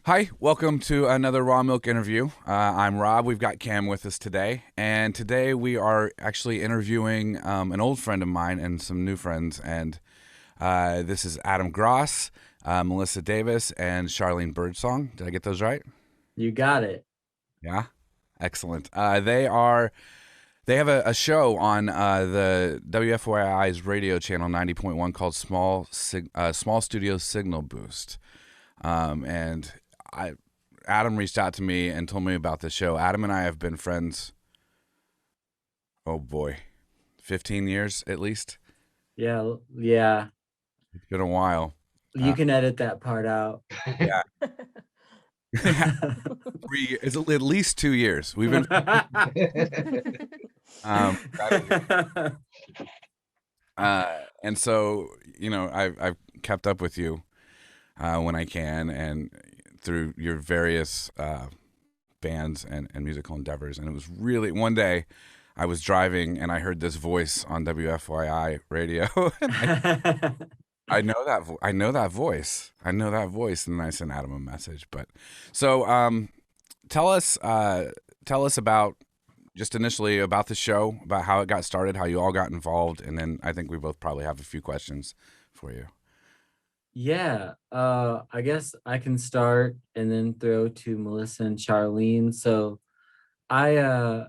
Hi, welcome to another Raw Milk interview. I'm Rob. We've got Cam with us today, and today we are actually interviewing an old friend of mine and some new friends. And this is Adam Graahs, Melissa Davis, and Sharlene Birdsong. Did I get those right? You got it. Yeah, excellent. They have a show on the WFYI's radio channel 90.1 called Small Studio Signal Boost. And I Adam reached out to me and told me about the show. Adam and I have been friends, oh boy, 15 years at least. Yeah, yeah. It's been a while. You can edit that part out. Yeah. It's at least 2 years. We've been, um, and so, I've kept up with you when I can and through your various bands and musical endeavors. And it was really one day I was driving and I heard this voice on WFYI radio. And I know that I know that voice. I know that voice. And I sent Adam a message. But so tell us about just initially about the show, about how it got started, how you all got involved, and then I think we both probably have a few questions for you. Yeah, I guess I can start and then throw to Melissa and Charlene. So I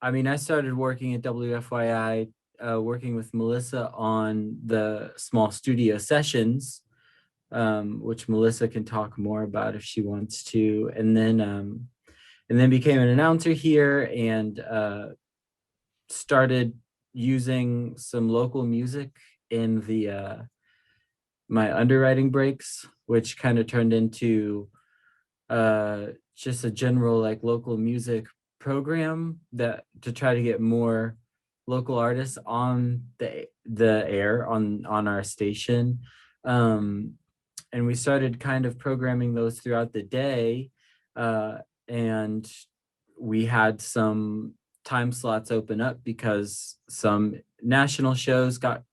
I started working at WFYI, working with Melissa on the small studio sessions, which Melissa can talk more about if she wants to, and then became an announcer here and started using some local music in the my underwriting breaks, which kind of turned into just a general like local music program that to try to get more local artists on the air on our station. Um, and we started kind of programming those throughout the day. And we had some time slots open up because some national shows got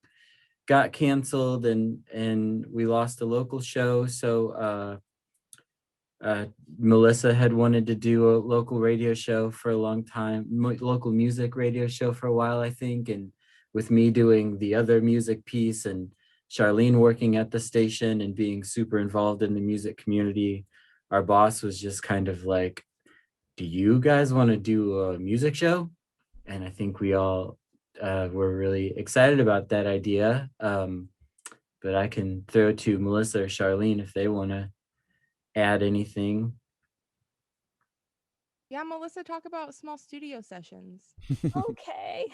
canceled and we lost a local show. So Melissa had wanted to do a local radio show for a long time, local music radio show for a while, I think. And with me doing the other music piece and Charlene working at the station and being super involved in the music community, our boss was just kind of like, do you guys want to do a music show? And I think we all were really excited about that idea. But I can throw to Melissa or Charlene if they want to add anything. Yeah, Melissa, talk about small studio sessions. Okay.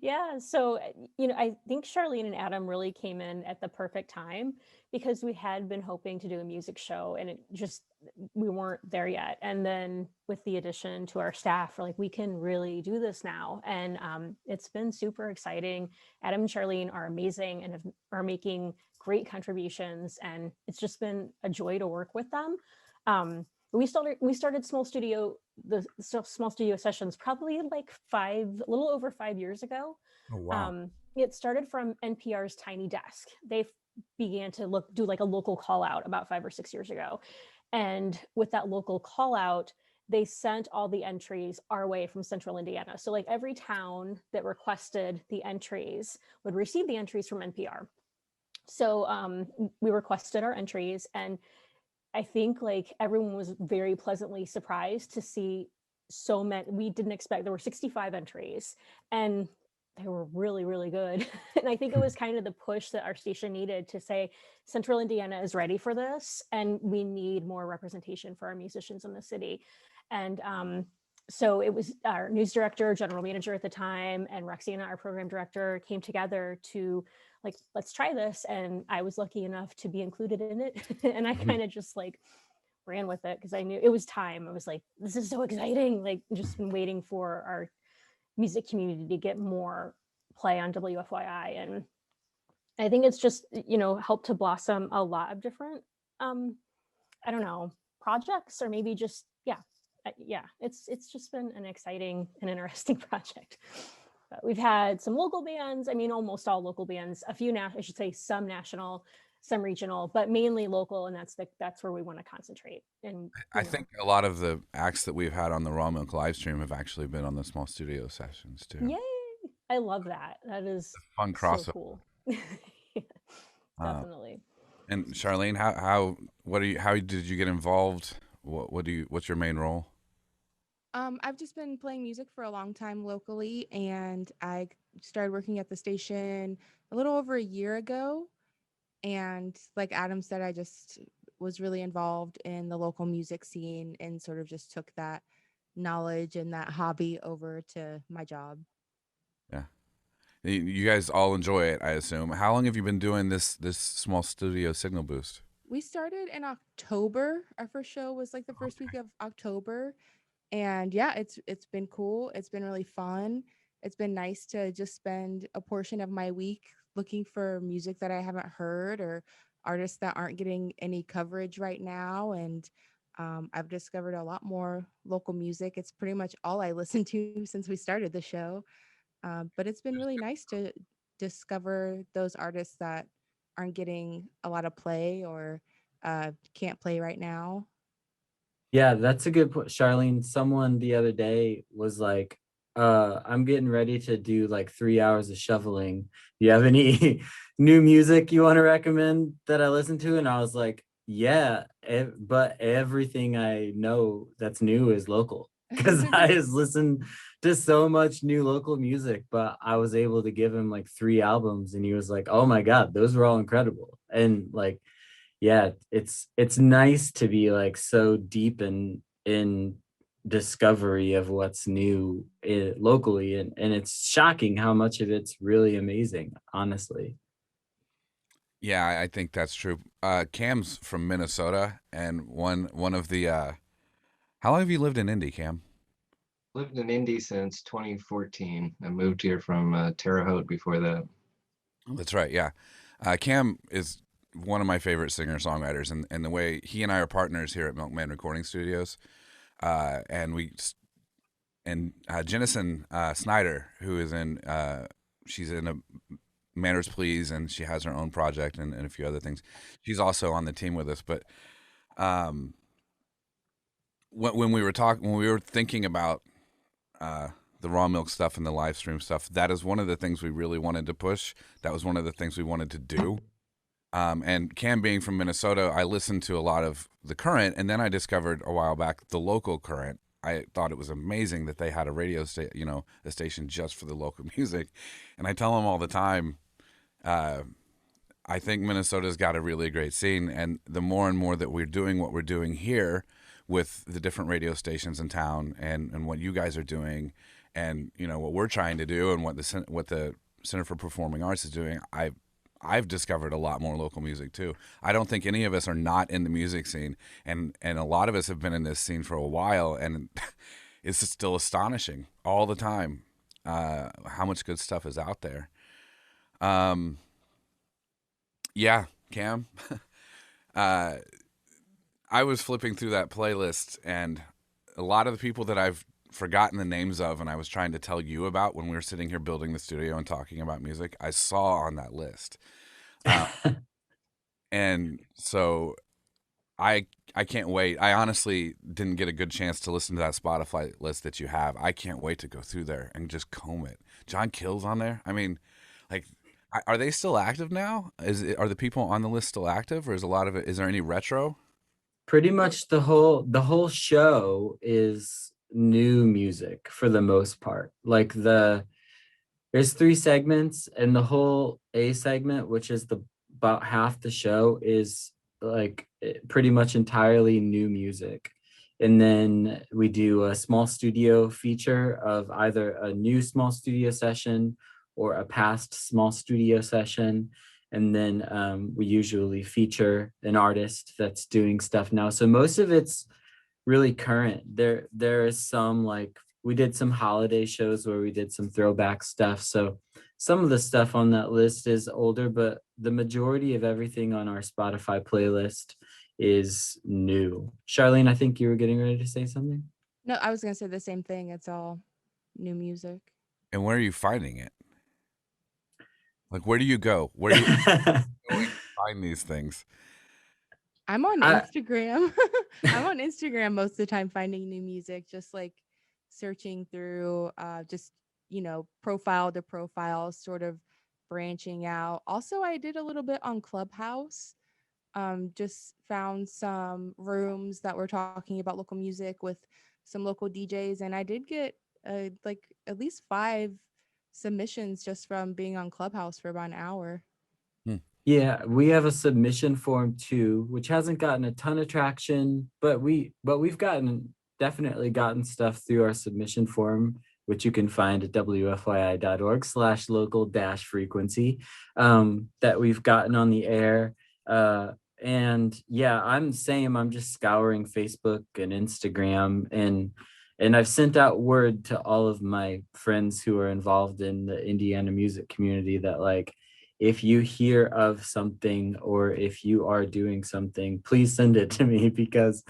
Yeah, so I think Charlene and Adam really came in at the perfect time because we had been hoping to do a music show and it just we weren't there yet. And then with the addition to our staff, we're like, we can really do this now. And it's been super exciting. Adam and Charlene are amazing and are making great contributions, and it's just been a joy to work with them. We started small studio sessions probably like a little over 5 years ago. Oh wow. It started from NPR's Tiny Desk. They began to do like a local call out about 5 or 6 years ago, and with that local call out, they sent all the entries our way from central Indiana. So like every town that requested the entries would receive the entries from NPR. So we requested our entries, and I think like everyone was very pleasantly surprised to see so many. We didn't expect there were 65 entries, and they were really, really good. And I think it was kind of the push that our station needed to say Central Indiana is ready for this, and we need more representation for our musicians in the city. And so it was our news director, general manager at the time, and Roxana, our program director, came together to like, let's try this. And I was lucky enough to be included in it. And I kind of just like ran with it because I knew it was time. I was like, this is so exciting. Like, just been waiting for our music community to get more play on WFYI. And I think it's just, helped to blossom a lot of different, I don't know, projects, or maybe just, yeah, it's just been an exciting and interesting project. But we've had some local bands. I mean, almost all local bands. A few I should say some national, some regional, but mainly local, and that's where we want to concentrate. And I think a lot of the acts that we've had on the Raw Milk live stream have actually been on the small studio sessions too. Yay! I love that. That is Fun so crossover. cool. Uh, Definitely. And Sharlene, how did you get involved? What's your main role? I've just been playing music for a long time locally, and I started working at the station a little over a year ago. And like Adam said, I just was really involved in the local music scene and sort of just took that knowledge and that hobby over to my job. Yeah. You guys all enjoy it, I assume. How long have you been doing this small studio signal boost? We started in October. Our first show was like the first week of October. And yeah, it's been cool. It's been really fun. It's been nice to just spend a portion of my week looking for music that I haven't heard or artists that aren't getting any coverage right now. And I've discovered a lot more local music. It's pretty much all I listen to since we started the show. But it's been really nice to discover those artists that aren't getting a lot of play or can't play right now. Yeah, that's a good point, Charlene. Someone the other day was like, I'm getting ready to do like 3 hours of shoveling. Do you have any new music you want to recommend that I listen to? And I was like, yeah, but everything I know that's new is local because I just listen to so much new local music. But I was able to give him like 3 albums, and he was like, oh my God, those were all incredible. And like, yeah, it's nice to be like so deep in discovery of what's new locally, and it's shocking how much of it's really amazing, honestly. Yeah, I think that's true. Cam's from Minnesota, and one of the how long have you lived in Indy, Cam? Lived in Indy since 2014. I moved here from Terre Haute before that. That's right. Yeah, Cam is one of my favorite singer-songwriters, and the way he and I are partners here at Milkman Recording Studios, and Jennison Snyder, who is she's in a Manners Please, and she has her own project and a few other things. She's also on the team with us. But when we were thinking about the raw milk stuff and the live stream stuff, that is one of the things we really wanted to push. That was one of the things we wanted to do. And Cam being from Minnesota, I listened to a lot of the current, and then I discovered a while back the local current. I thought it was amazing that they had a radio station, a station just for the local music. And I tell them all the time, I think Minnesota's got a really great scene, and the more and more that we're doing what we're doing here with the different radio stations in town, and what you guys are doing, and what we're trying to do, and what the Center for Performing Arts is doing, I've discovered a lot more local music too. I don't think any of us are not in the music scene, and a lot of us have been in this scene for a while, and it's still astonishing all the time how much good stuff is out there. Yeah, Cam. I was flipping through that playlist, and a lot of the people that I've forgotten the names of and I was trying to tell you about when we were sitting here building the studio and talking about music, I saw on that list. And so I can't wait. I honestly didn't get a good chance to listen to that Spotify list that you have. I can't wait to go through there and just comb it. John Kill's on there. I mean, like, are they still active now? Are the people on the list still active, or is a lot of it? Is there any retro? Pretty much the whole show is new music for the most part. Like there's 3 segments, and the whole A segment, which is about half the show, is like pretty much entirely new music. And then we do a small studio feature of either a new small studio session or a past small studio session. And then we usually feature an artist that's doing stuff now. So most of it's really current. There is some, like, we did some holiday shows where we did some throwback stuff. So some of the stuff on that list is older, but the majority of everything on our Spotify playlist is new. Charlene, I think you were getting ready to say something. No, I was going to say the same thing. It's all new music. And where are you finding it? Like, where do you go? Where do you find these things? I'm on I- Instagram. I'm on Instagram most of the time finding new music, just like searching through just, profile to profile, sort of branching out. Also, I did a little bit on Clubhouse. Just found some rooms that were talking about local music with some local DJs, and I did get like at least 5 submissions just from being on Clubhouse for about an hour. Yeah, we have a submission form too, which hasn't gotten a ton of traction, but we've definitely gotten stuff through our submission form, which you can find at wfyi.org/local-frequency, that we've gotten on the air. And yeah, I'm just scouring Facebook and Instagram, and I've sent out word to all of my friends who are involved in the Indiana music community that, like, if you hear of something or if you are doing something, please send it to me, because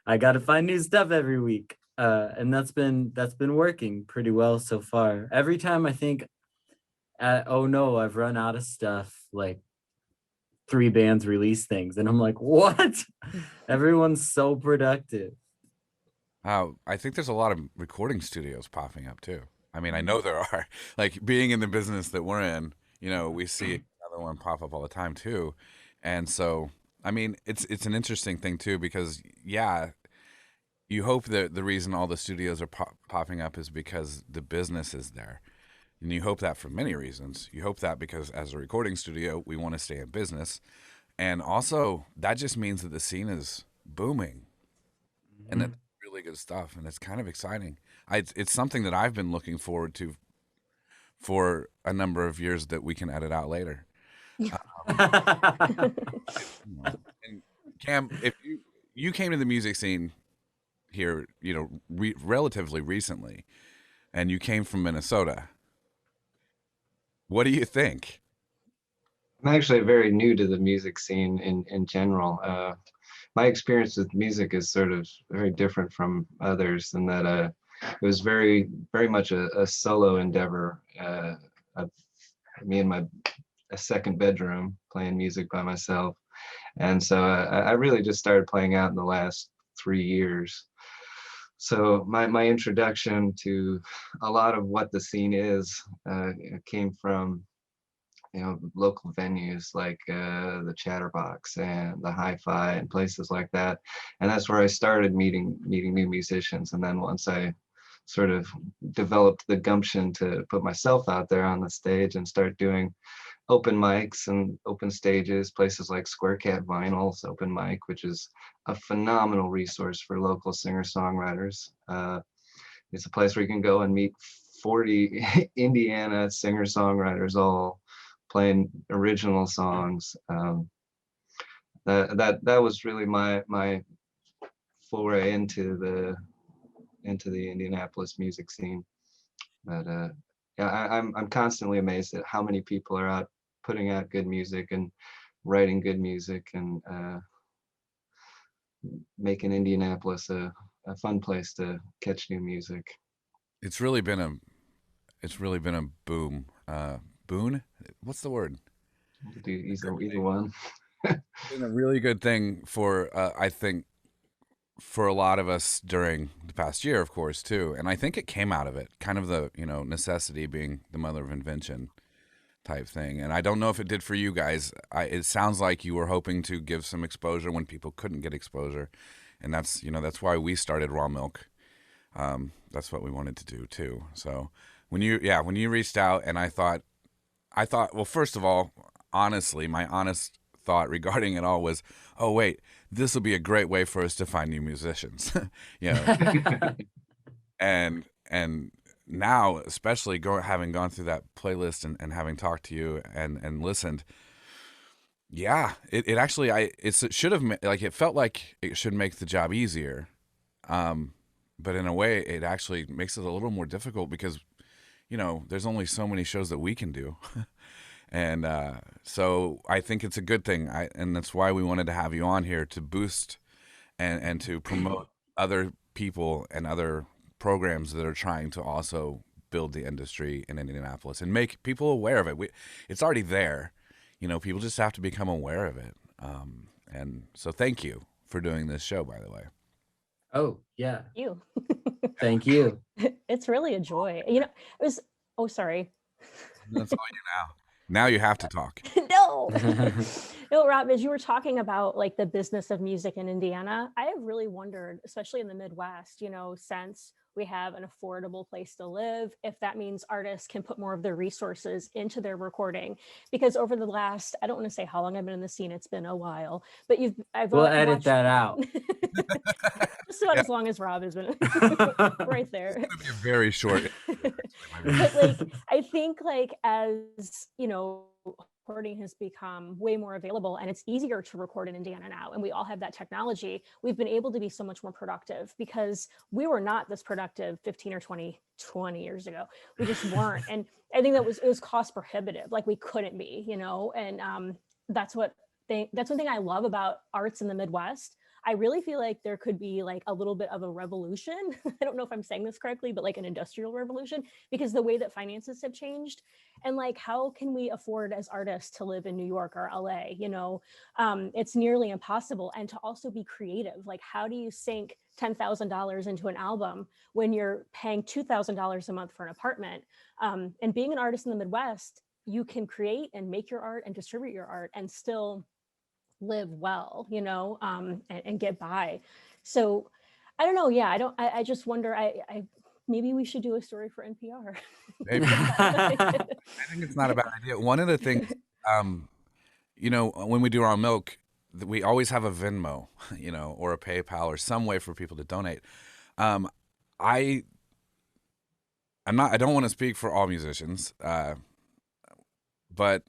I got to find new stuff every week. And that's been working pretty well so far. Every time I think, oh no, I've run out of stuff, like 3 bands release things, and I'm like, what? Everyone's so productive. I think there's a lot of recording studios popping up too. I mean, I know there are. Like, being in the business that we're in, we see another one pop up all the time too. And so, I mean, it's an interesting thing too, because yeah, you hope that the reason all the studios are popping up is because the business is there. And you hope that for many reasons. You hope that because as a recording studio, we want to stay in business. And also, that just means that the scene is booming. And that's really good stuff. And it's kind of exciting. It's something that I've been looking forward to for a number of years that we can edit out later. And Cam, if you came to the music scene here, relatively recently, and you came from Minnesota, what do you think? I'm actually very new to the music scene in general. My experience with music is sort of very different from others in that it was very, very much a solo endeavor. Of me in a second bedroom playing music by myself. And so I really just started playing out in the last 3 years. So my introduction to a lot of what the scene is came from local venues like the Chatterbox and the Hi-Fi and places like that. And that's where I started meeting new musicians. And then once I sort of developed the gumption to put myself out there on the stage and start doing open mics and open stages, places like Square Cat Vinyl's open mic, which is a phenomenal resource for local singer-songwriters. It's a place where you can go and meet 40 Indiana singer-songwriters all playing original songs. That was really my foray into the Indianapolis music scene. But yeah, I'm constantly amazed at how many people are out putting out good music and writing good music and making Indianapolis a fun place to catch new music. It's really been a boom. Boon? What's the word? Either one. It's been a really good thing for I think for a lot of us during the past year, of course, too. And I think it came out of it, kind of the necessity being the mother of invention type thing. And I don't know if it did for you guys. It sounds like you were hoping to give some exposure when people couldn't get exposure, and that's why we started Raw Milk. That's what we wanted to do too. So when you reached out, and I thought, well, first of all, honestly, my honest thought regarding it all was, oh wait, this will be a great way for us to find new musicians, and now, especially having gone through that playlist and having talked to you and listened, yeah, it actually it should have, like, it felt like it should make the job easier, but in a way it actually makes it a little more difficult because there's only so many shows that we can do. And so I think it's a good thing, and that's why we wanted to have you on here to boost and to promote other people and other programs that are trying to also build the industry in Indianapolis and make people aware of it. It's already there. people just have to become aware of it. And so thank you for doing this show, by the way. Oh, yeah. You. Thank you. It's really a joy. It was, oh, sorry. That's all you now. Now you have to talk. No. No, Rob, as you were talking about like the business of music in Indiana, I have really wondered, especially in the Midwest, since we have an affordable place to live, if that means artists can put more of their resources into their recording. Because over the last, I don't want to say how long I've been in the scene, it's been a while, but we'll edit that out. Just about as long as Rob has been right there. It's gonna be a very short. But like, I think like as recording has become way more available and it's easier to record in Indiana now, and we all have that technology, we've been able to be so much more productive, because we were not this productive 15 or 20 years ago. We just weren't. And I think it was cost prohibitive. Like we couldn't be, and that's one thing I love about arts in the Midwest. I really feel like there could be like a little bit of a revolution. I don't know if I'm saying this correctly, but like an industrial revolution, because the way that finances have changed, and like, how can we afford as artists to live in New York or LA? It's nearly impossible. And to also be creative, like how do you sink $10,000 into an album when you're paying $2,000 a month for an apartment? And being an artist in the Midwest, you can create and make your art and distribute your art and still live well, and get by. So I don't know. Yeah, I just wonder, I maybe we should do a story for NPR. Maybe. I think it's not a bad idea. One of the things, when we do our milk, we always have a Venmo, or a PayPal or some way for people to donate. I don't want to speak for all musicians, but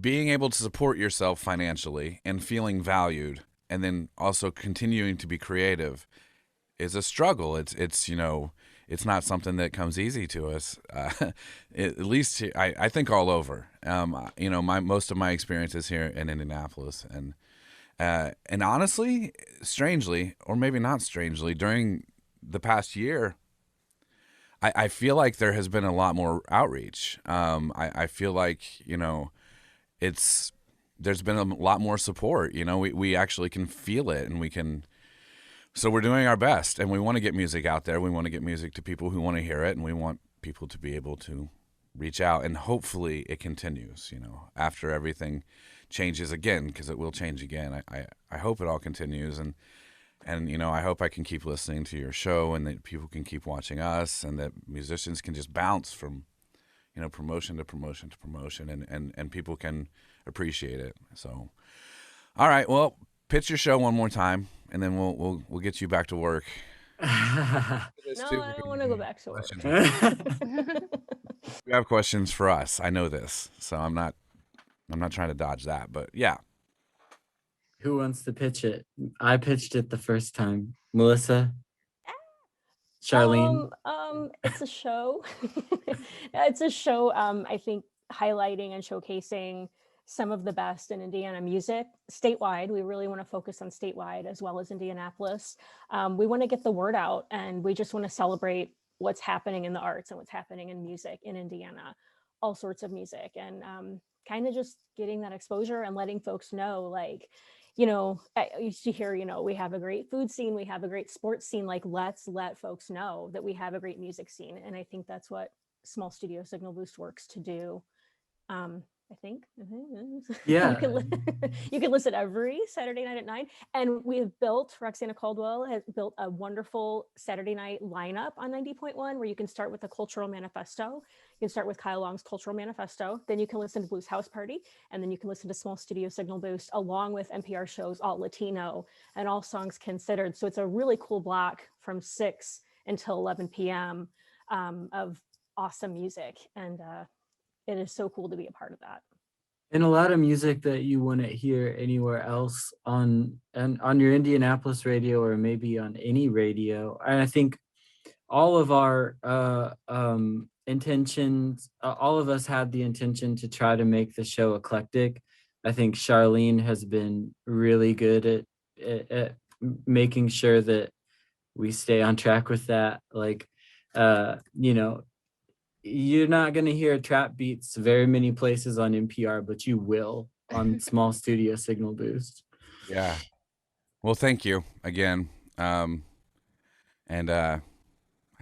being able to support yourself financially and feeling valued, and then also continuing to be creative, is a struggle. It's not something that comes easy to us. At least I think all over. Most of my experiences here in Indianapolis, and honestly, strangely, or maybe not strangely, during the past year, I feel like there has been a lot more outreach. I feel like there's been a lot more support. We actually can feel it, and so we're doing our best, and we want to get music out there. We want to get music to people who want to hear it, and we want people to be able to reach out, and hopefully it continues, after everything changes again, because it will change again. I hope it all continues, and I hope I can keep listening to your show, and that people can keep watching us, and that musicians can just bounce from promotion to promotion to promotion, and people can appreciate it. So, all right, well, pitch your show one more time, and then we'll get you back to work. No, I don't want to go back to work. You have questions for us. I know this, so I'm not trying to dodge that, but yeah. Who wants to pitch it? I pitched it the first time. Melissa? Sharlene? It's a show. It's a show, I think, highlighting and showcasing some of the best in Indiana music statewide. We really want to focus on statewide as well as Indianapolis. We want to get the word out, and we just want to celebrate what's happening in the arts and what's happening in music in Indiana, all sorts of music, and kind of just getting that exposure and letting folks know, like, I used to hear, we have a great food scene, we have a great sports scene, like, let's let folks know that we have a great music scene. And I think that's what Small Studio Signal Boost works to do. I think. Yeah. You can listen every Saturday night at 9. And Roxana Caldwell has built a wonderful Saturday night lineup on 90.1, where you can start with the Cultural Manifesto. You can start with Kyle Long's Cultural Manifesto. Then you can listen to Blues House Party. And then you can listen to Small Studio Signal Boost, along with NPR shows, Alt Latino and All Songs Considered. So it's a really cool block from 6 until 11 p.m. Of awesome music. And it is so cool to be a part of that. And a lot of music that you wouldn't hear anywhere else on your Indianapolis radio, or maybe on any radio. And I think all of our intentions, all of us had the intention to try to make the show eclectic. I think Sharlene has been really good at making sure that we stay on track with that. Like, you're not gonna hear trap beats very many places on NPR, but you will on Small Studio Signal Boost. Yeah. Well, thank you again. And I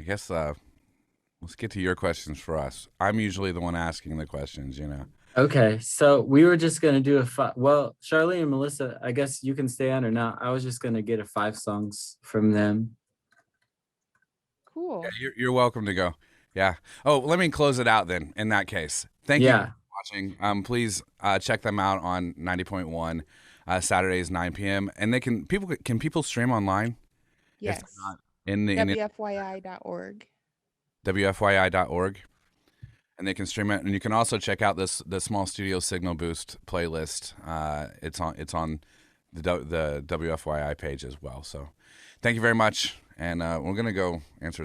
guess let's get to your questions for us. I'm usually the one asking the questions, you know. Okay, so we were just gonna do well, Charlene and Melissa, I guess you can stay on or not. I was just gonna get a 5 songs from them. Cool. Yeah, you're welcome to go. Yeah. Oh, let me close it out then. In that case, thank you for watching. Please check them out on 90.1 Saturdays 9 p.m. And can people stream online? Yes. If they're not in the WFYI.org. WFYI.org. And they can stream it, and you can also check out the Small Studio Signal Boost playlist. It's on the WFYI page as well. So, thank you very much, and we're gonna go answer some